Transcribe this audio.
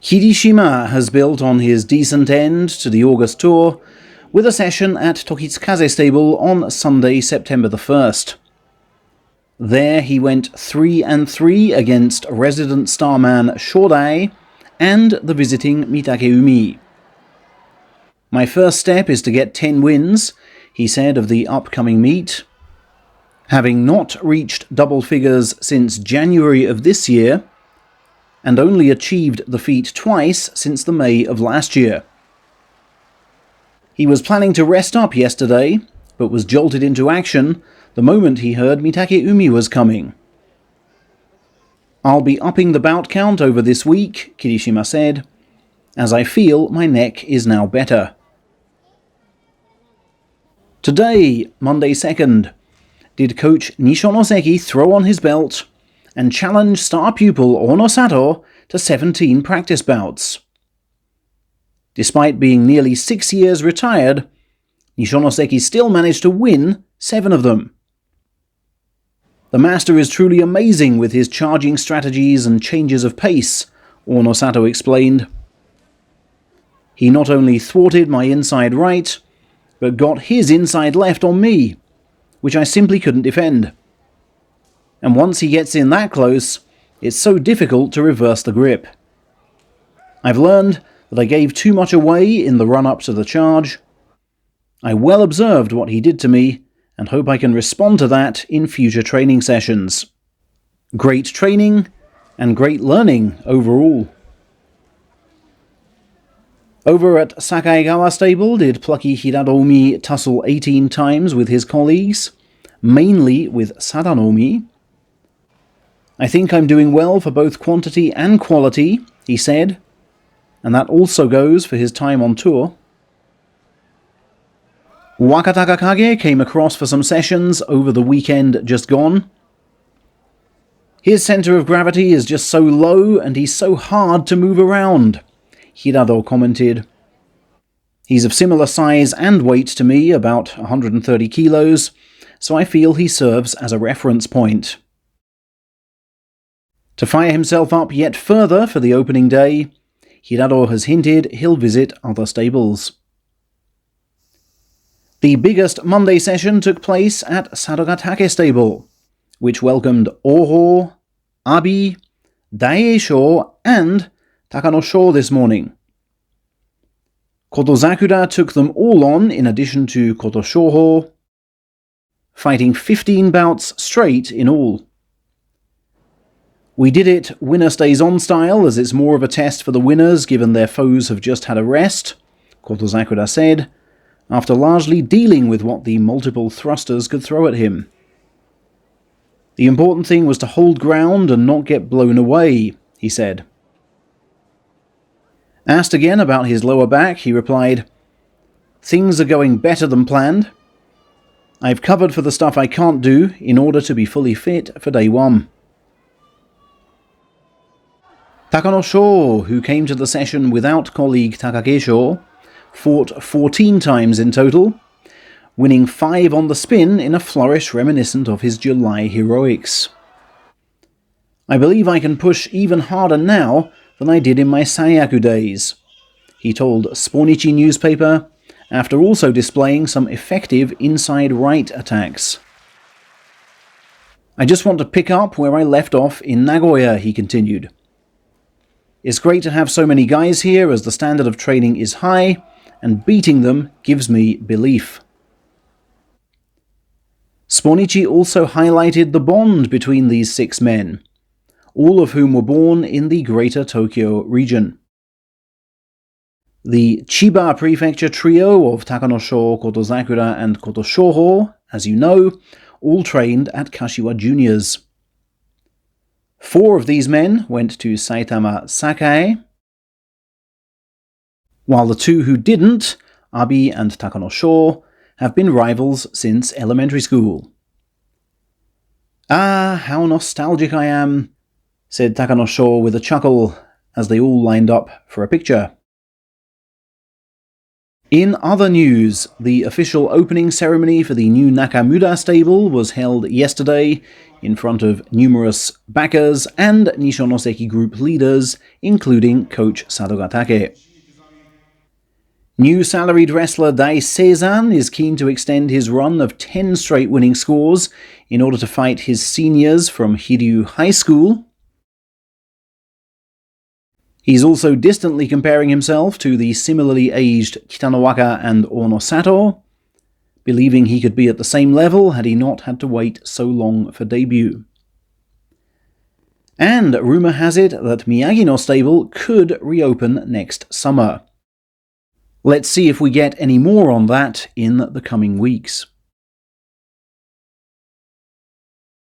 Kirishima has built on his decent end to the August tour with a session at Sakawa Stable on Sunday, September the 1st. There he went 3-3 against resident starman Shodai and the visiting Hiradoumi. "My first step is to get 10 wins, he said of the upcoming meet. Having not reached double figures since January of this year, and only achieved the feat twice since the May of last year. He was planning to rest up yesterday, but was jolted into action the moment he heard Hiradoumi was coming. I'll be upping the bout count over this week, Kirishima said, as I feel my neck is now better." Today, Monday 2nd, did coach Nishonoseki throw on his belt and challenge star pupil Onosato to 17 practice bouts. Despite being nearly 6 years retired, Nishonoseki still managed to win 7 of them. "The master is truly amazing with his charging strategies and changes of pace," Onosato explained. "He not only thwarted my inside right, but got his inside left on me, which I simply couldn't defend. And once he gets in that close, it's so difficult to reverse the grip. I've learned that I gave too much away in the run-up to the charge. I well observed what he did to me, and hope I can respond to that in future training sessions. Great training, and great learning overall." Over at Sakawa Stable did plucky Hiradoumi tussle 18 times with his colleagues, mainly with Sadanomi. "I think I'm doing well for both quantity and quality," he said, and that also goes for his time on tour. Wakatakakage came across for some sessions over the weekend just gone. "His center of gravity is just so low and he's so hard to move around," Hirado commented. "He's of similar size and weight to me, about 130 kilos, so I feel he serves as a reference point." To fire himself up yet further for the opening day, Hirado has hinted he'll visit other stables. The biggest Monday session took place at Sadat Stable, which welcomed Oho, Abi, Daieisho, and Takanosho this morning. Kotozakura took them all on in addition to Kotoshoho, fighting 15 bouts straight in all. "We did it winner stays on style, as it's more of a test for the winners given their foes have just had a rest," Kotozakura said, after largely dealing with what the multiple thrusters could throw at him. "The important thing was to hold ground and not get blown away," he said. Asked again about his lower back, he replied, "Things are going better than planned. I've covered for the stuff I can't do in order to be fully fit for day 1. Takanosho, who came to the session without colleague Takagesho, fought 14 times in total, winning 5 on the spin in a flourish reminiscent of his July heroics. "I believe I can push even harder now than I did in my Saiyaku days," he told Sponichi newspaper, after also displaying some effective inside right attacks. "I just want to pick up where I left off in Nagoya," he continued. "It's great to have so many guys here as the standard of training is high, and beating them gives me belief." Sponichi also highlighted the bond between these 6 men, all of whom were born in the Greater Tokyo region. The Chiba Prefecture trio of Takanosho, Kotozakura, and Kotoshoho, as you know, all trained at Kashiwa Juniors. 4 of these men went to Saitama Sakai, while the 2 who didn't, Abi and Takanosho, have been rivals since elementary school. "Ah, how nostalgic I am," said Takanosho with a chuckle as they all lined up for a picture. In other news, the official opening ceremony for the new Nakamura stable was held yesterday in front of numerous backers and Nishonoseki group leaders, including coach Sadat. New salaried wrestler Daieisho is keen to extend his run of 10 straight winning scores in order to fight his seniors from Hiryu High School. He's also distantly comparing himself to the similarly aged Kitanowaka and Onosato, believing he could be at the same level had he not had to wait so long for debut. And rumour has it that Miyagi-no stable could reopen next summer. Let's see if we get any more on that in the coming weeks.